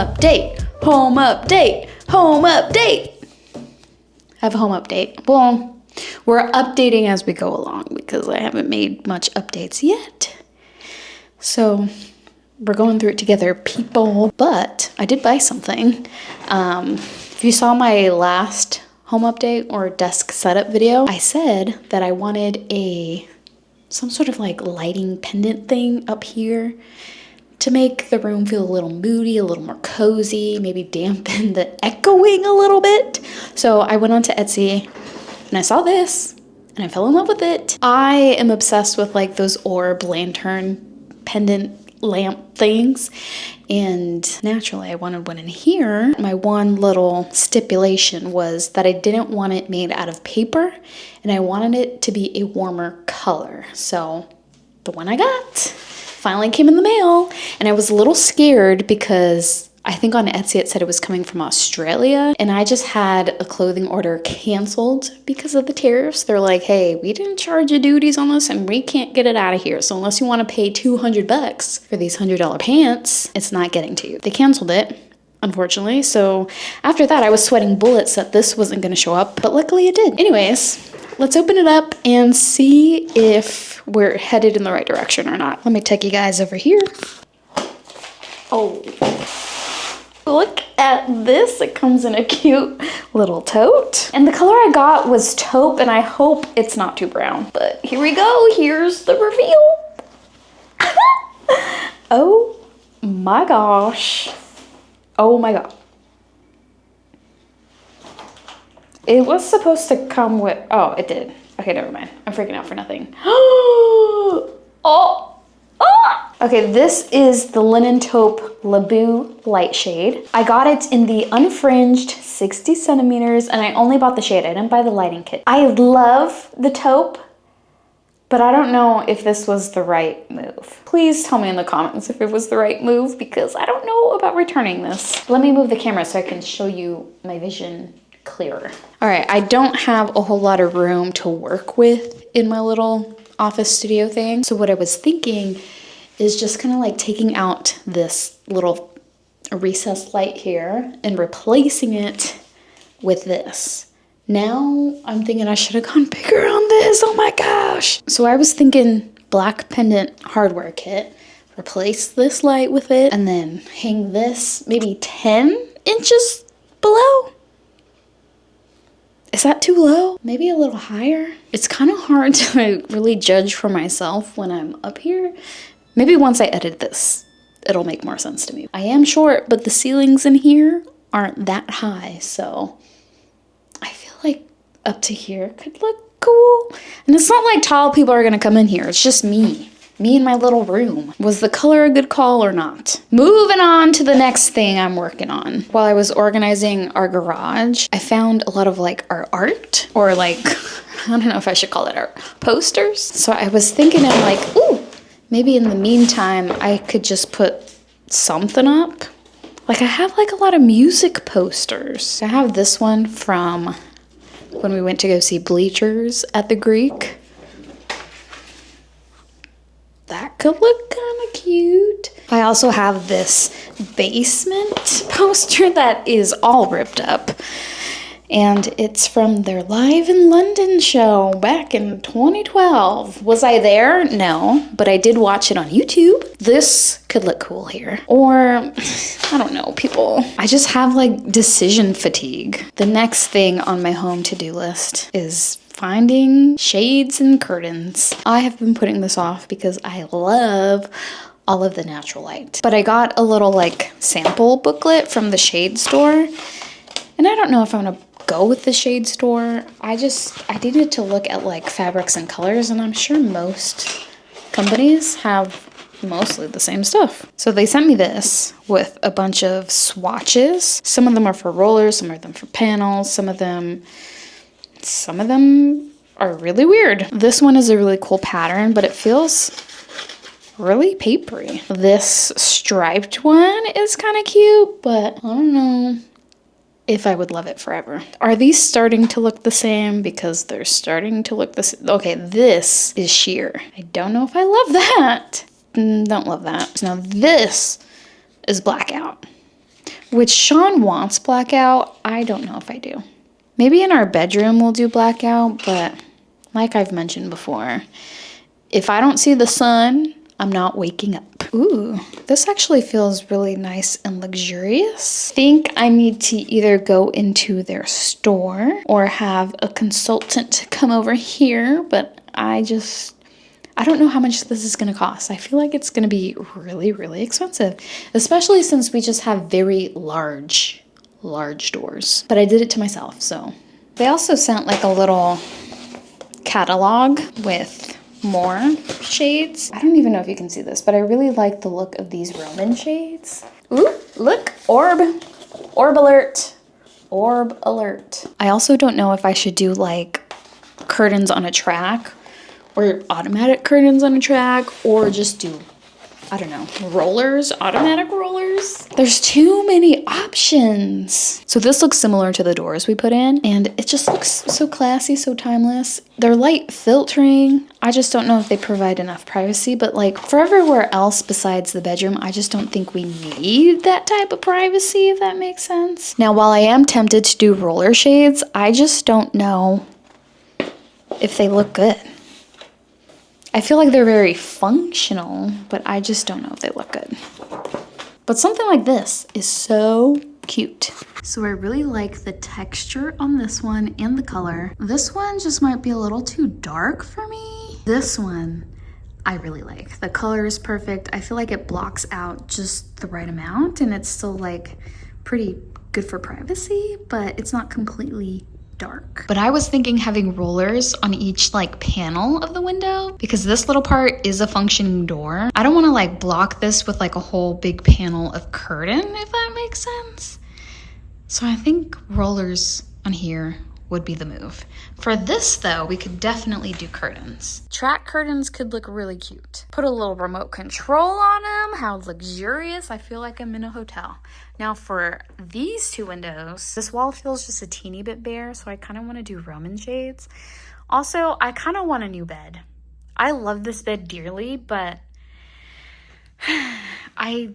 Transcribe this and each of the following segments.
update, home update, home update. I have a home update. Well, we're updating as we go along because I haven't made much updates yet. So we're going through it together, people. But I did buy something. If you saw my last home update or desk setup video, I said that I wanted some sort of like lighting pendant thing up here to make the room feel a little moody, a little more cozy, maybe dampen the echoing a little bit. So I went onto Etsy and I saw this and I fell in love with it. I am obsessed with like those orb lantern pendant lamp things. And naturally I wanted one in here. My one little stipulation was that I didn't want it made out of paper and I wanted it to be a warmer color. So the one I got finally came in the mail, and I was a little scared because I think on Etsy it said it was coming from Australia, and I just had a clothing order canceled because of the tariffs. They're like, hey, we didn't charge you duties on this and we can't get it out of here. So unless you want to pay $200 for these $100 pants, it's not getting to you. They canceled it, unfortunately. So after that, I was sweating bullets that this wasn't going to show up, but luckily it did. Anyways, let's open it up and see if we're headed in the right direction or not. Let me take you guys over here. Oh, look at this. It comes in a cute little tote. And the color I got was taupe, and I hope it's not too brown. But here we go. Here's the reveal. Oh my gosh. Oh my god. It was supposed to come with, oh, it did. Okay, never mind. I'm freaking out for nothing. Oh! Ah! Okay, this is the Linen Taupe Laboo Light Shade. I got it in the unfringed 60 centimeters, and I only bought the shade. I didn't buy the lighting kit. I love the taupe, but I don't know if this was the right move. Please tell me in the comments if it was the right move, because I don't know about returning this. Let me move the camera so I can show you my vision clearer. All right, I don't have a whole lot of room to work with in my little office studio thing. So what I was thinking is just kind of like taking out this little recessed light here and replacing it with this. Now I'm thinking I should have gone bigger on this. Oh my gosh. So I was thinking black pendant hardware kit, replace this light with it, and then hang this maybe 10 inches below. Is that too low? Maybe a little higher? It's kind of hard to really judge for myself when I'm up here. Maybe once I edit this, it'll make more sense to me. I am short, but the ceilings in here aren't that high, so I feel like up to here could look cool. And it's not like tall people are gonna come in here. It's just me. Me in my little room. Was the color a good call or not? Moving on to the next thing I'm working on. While I was organizing our garage, I found a lot of like our art, or like, I don't know if I should call it art, posters. So I was thinking of like, ooh, maybe in the meantime, I could just put something up. Like I have like a lot of music posters. I have this one from when we went to go see Bleachers at the Greek. That could look kind of cute. I also have this basement poster that is all ripped up. And it's from their Live in London show back in 2012. Was I there? No, but I did watch it on YouTube. This could look cool here. Or, I don't know, people. I just have like decision fatigue. The next thing on my home to-do list is finding shades and curtains. I have been putting this off because I love all of the natural light. But I got a little like sample booklet from the shade store. And I don't know if I'm gonna go with the shade store. I needed to look at like fabrics and colors, and I'm sure most companies have mostly the same stuff. So they sent me this with a bunch of swatches. Some of them are for rollers, some of them for panels, some of them are really weird. This one is a really cool pattern, but it feels really papery. This striped one is kind of cute, but I don't know if I would love it forever. Are these starting to look the same? Because they're starting to look the same. Okay, this is sheer. I don't know if I love that. Don't love that. Now this is blackout. which Sean wants blackout. I don't know if I do. Maybe in our bedroom we'll do blackout, but like I've mentioned before, if I don't see the sun, I'm not waking up. Ooh, this actually feels really nice and luxurious. I think I need to either go into their store or have a consultant come over here, but I don't know how much this is gonna cost. I feel like it's gonna be really, really expensive, especially since we just have very large doors. But I did it to myself, so. They also sent like a little catalog with more shades. I don't even know if you can see this, but I really like the look of these Roman shades. Ooh, look, orb alert, orb alert. I also don't know if I should do like curtains on a track or automatic curtains on a track or just do, I don't know, rollers, automatic rollers. There's too many options. So this looks similar to the doors we put in, and it just looks so classy, so timeless. They're light filtering. I just don't know if they provide enough privacy, but like for everywhere else besides the bedroom, I just don't think we need that type of privacy, if that makes sense. Now, while I am tempted to do roller shades, I just don't know if they look good. I feel like they're very functional, but I just don't know if they look good. But something like this is so cute. So I really like the texture on this one and the color. This one just might be a little too dark for me. This one I really like. The color is perfect. I feel like it blocks out just the right amount, and it's still like pretty good for privacy, but it's not completely dark. But I was thinking having rollers on each like panel of the window, because this little part is a functioning door. I don't want to like block this with like a whole big panel of curtain, if that makes sense. So I think rollers on here would be the move. For this though, we could definitely do curtains. Track curtains could look really cute. Put a little remote control on them. How luxurious. I feel like I'm in a hotel. Now for these two windows, this wall feels just a teeny bit bare, so I kind of want to do Roman shades. Also, I kind of want a new bed. I love this bed dearly, but I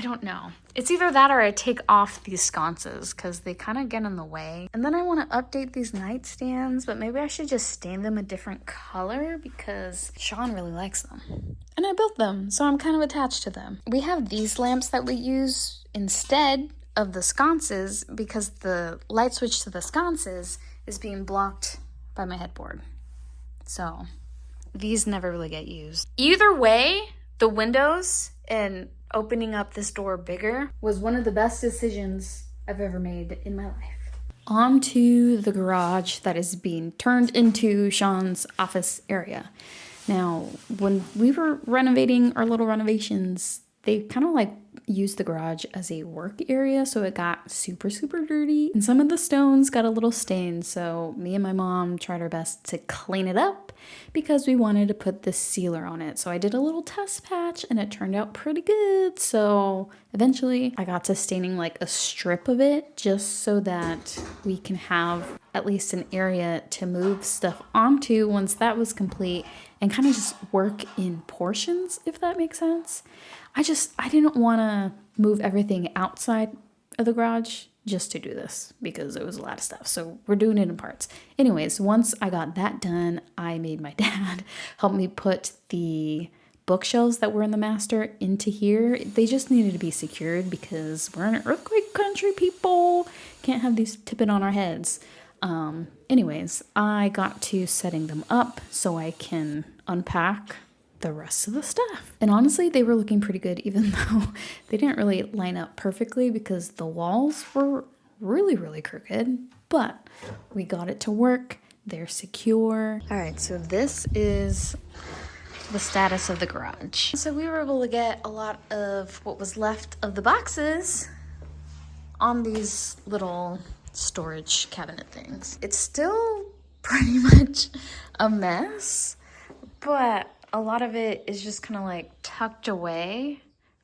don't know. It's either that or I take off these sconces because they kind of get in the way. And then I want to update these nightstands, but maybe I should just stain them a different color because Sean really likes them. And I built them, so I'm kind of attached to them. We have these lamps that we use instead of the sconces because the light switch to the sconces is being blocked by my headboard. So these never really get used. Either way, the windows and opening up this door bigger was one of the best decisions I've ever made in my life. On to the garage that is being turned into Sean's office area. Now, when we were renovating our little renovations, they kind of like used the garage as a work area, so it got super, super dirty. And some of the stones got a little stained, so me and my mom tried our best to clean it up because we wanted to put this sealer on it. So I did a little test patch and it turned out pretty good. So eventually I got to staining like a strip of it just so that we can have at least an area to move stuff onto once that was complete and kind of just work in portions, if that makes sense. I didn't want to move everything outside of the garage just to do this because it was a lot of stuff. So we're doing it in parts. Anyways, once I got that done, I made my dad help me put the bookshelves that were in the master into here. They just needed to be secured because we're in an earthquake country, people. Can't have these tipping on our heads. Anyways, I got to setting them up so I can unpack the rest of the stuff. And honestly, they were looking pretty good, even though they didn't really line up perfectly because the walls were really, really crooked, but we got it to work. They're secure. All right, so this is the status of the garage. So we were able to get a lot of what was left of the boxes on these little storage cabinet things. It's still pretty much a mess, but a lot of it is just kind of like tucked away,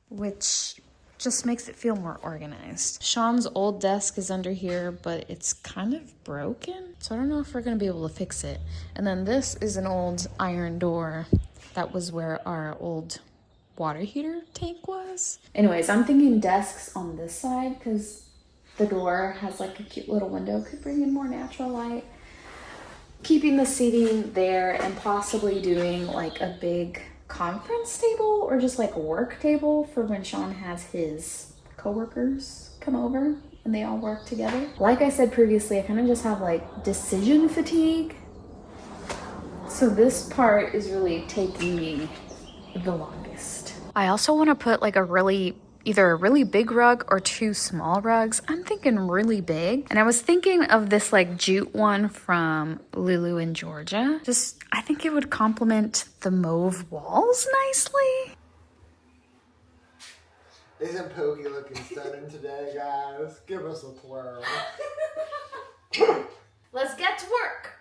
which just makes it feel more organized. Sean's old desk is under here, but it's kind of broken, so I don't know if we're gonna be able to fix it. And then this is an old iron door. That was where our old water heater tank was. Anyways, I'm thinking desks on this side because the door has like a cute little window, could bring in more natural light. Keeping the seating there and possibly doing like a big conference table or just like a work table for when Sean has his coworkers come over and they all work together. Like I said previously, I kind of just have like decision fatigue. So this part is really taking me the longest. I also want to put like either a really big rug or 2 small rugs. I'm thinking really big. And I was thinking of this like jute one from Lulu in Georgia. I think it would complement the mauve walls nicely. Isn't Pokey looking stunning today, guys? Give us a twirl. Let's get to work.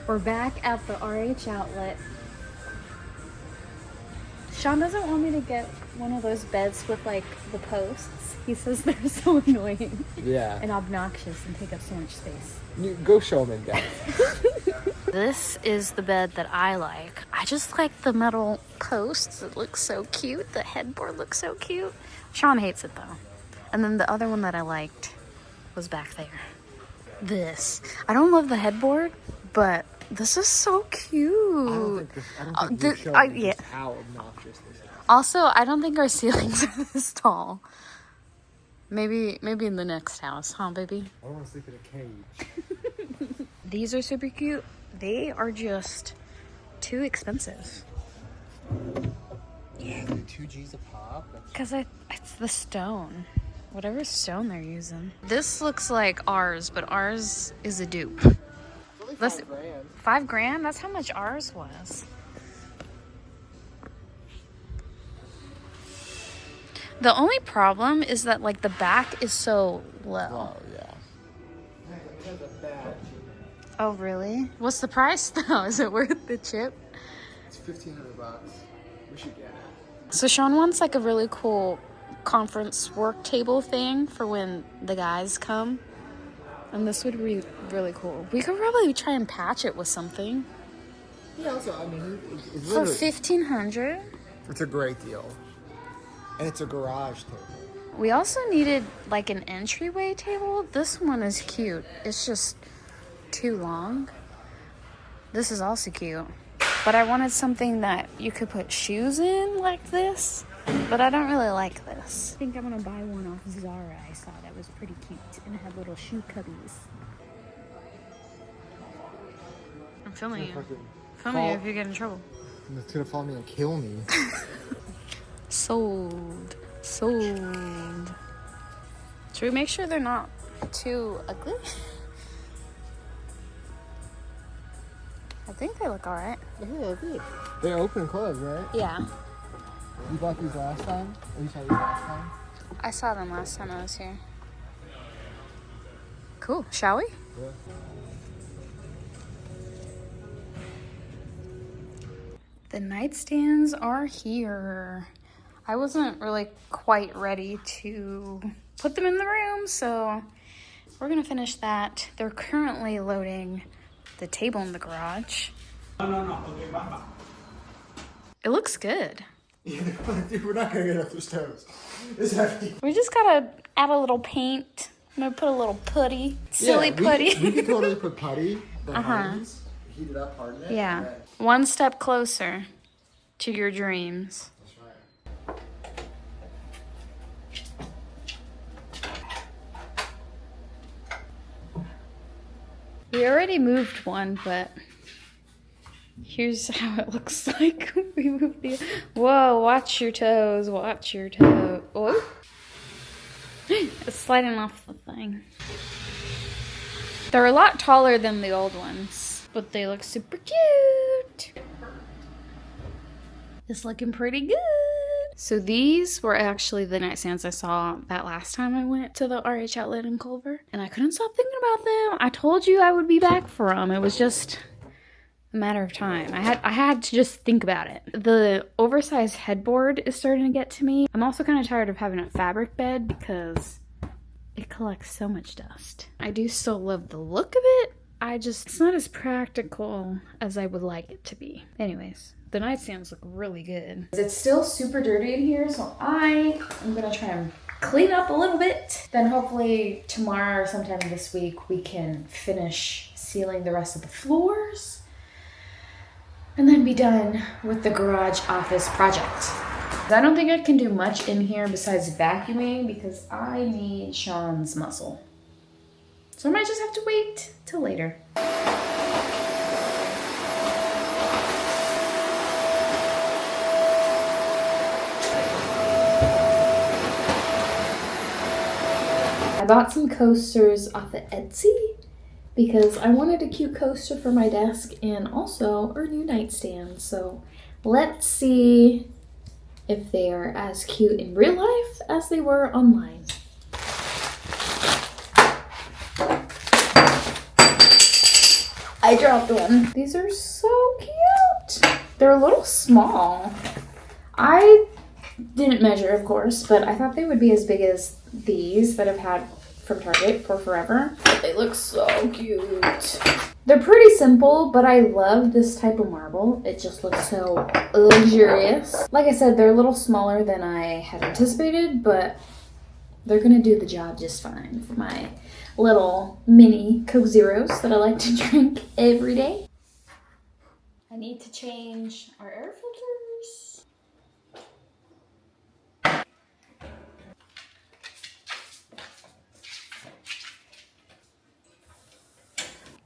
We're back at the RH outlet. Sean doesn't want me to get one of those beds with like the posts. He says they're so annoying. Yeah. And obnoxious and take up so much space. Go show them, guys. This is the bed that I like. I just like the metal posts. It looks so cute. The headboard looks so cute. Sean hates it though. And then the other one that I liked was back there. This. I don't love the headboard, but this is so cute. I don't think how obnoxious this is. Also, I don't think our ceilings are this tall. Maybe in the next house, huh, baby? I want to sleep in a cage. These are super cute. They are just too expensive. Yeah, they're 2 G's a pop. Because it's the stone. Whatever stone they're using. This looks like ours, but ours is a dupe. It's only $5 grand. $5 grand? That's how much ours was. The only problem is that like the back is so low. Oh, yeah. It has a bad. Oh, really? What's the price though? Is it worth the chip? It's $1,500. We should get it. So Sean wants like a really cool conference work table thing for when the guys come. And this would be really cool. We could probably try and patch it with something. Yeah, also, I mean, it's For $1,500? It's a great deal. And it's a garage table. We also needed like an entryway table. This one is cute. It's just too long. This is also cute. But I wanted something that you could put shoes in like this. But I don't really like this. I think I'm gonna buy one off Zara. I saw that was pretty cute. And it had little shoe cubbies. I'm filming you. Filming you if you get in trouble. It's gonna follow me and kill me. Sold. Should we make sure they're not too ugly? I think they look alright. Yeah, they're good. They're open and closed, right? Yeah. You bought these last time? Or you saw these last time? I saw them last time I was here. Cool. Shall we? Yeah. The nightstands are here. I wasn't really quite ready to put them in the room, so we're gonna finish that. They're currently loading the table in the garage. It looks good. Yeah, dude, we're not gonna get up those toes. It's heavy. We just gotta add a little paint. I'm gonna put a little putty. Silly putty. We could totally put putty that hardens, heat it up, harden it. Yeah. One step closer to your dreams. That's right. We already moved one, but here's how it looks like. We moved the. Whoa! Watch your toes. Watch your toes. Whoa! It's sliding off the thing. They're a lot taller than the old ones, but they look super cute. It's looking pretty good. So these were actually the nightstands I saw that last time I went to the RH outlet in Culver. And I couldn't stop thinking about them. I told you I would be back for them. It was just a matter of time. I had to just think about it. The oversized headboard is starting to get to me. I'm also kind of tired of having a fabric bed because it collects so much dust. I do still love the look of it. It's not as practical as I would like it to be. Anyways, the nightstands look really good. It's still super dirty in here, so I am gonna try and clean up a little bit. Then hopefully tomorrow or sometime this week we can finish sealing the rest of the floors and then be done with the garage office project. I don't think I can do much in here besides vacuuming because I need Sean's muscle. So I might just have to wait till later. I bought some coasters off of Etsy because I wanted a cute coaster for my desk and also our new nightstand. So let's see if they are as cute in real life as they were online. I dropped one. These are so cute. They're a little small. I didn't measure, of course, but I thought they would be as big as these that I've had from Target for forever. But they look so cute. They're pretty simple, but I love this type of marble. It just looks so luxurious. Like I said, they're a little smaller than I had anticipated, but they're gonna do the job just fine for my little mini Coke Zeros that I like to drink every day. I need to change our air filters.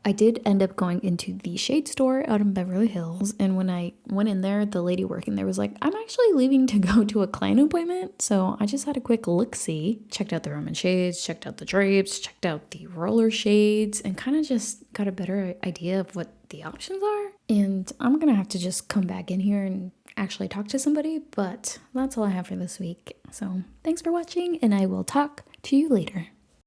I did end up going into the shade store out in Beverly Hills, and when I went in there, the lady working there was like, I'm actually leaving to go to a client appointment, so I just had a quick look-see. Checked out the Roman shades, checked out the drapes, checked out the roller shades, and kind of just got a better idea of what the options are. And I'm gonna have to just come back in here and actually talk to somebody, but that's all I have for this week. So thanks for watching, and I will talk to you later.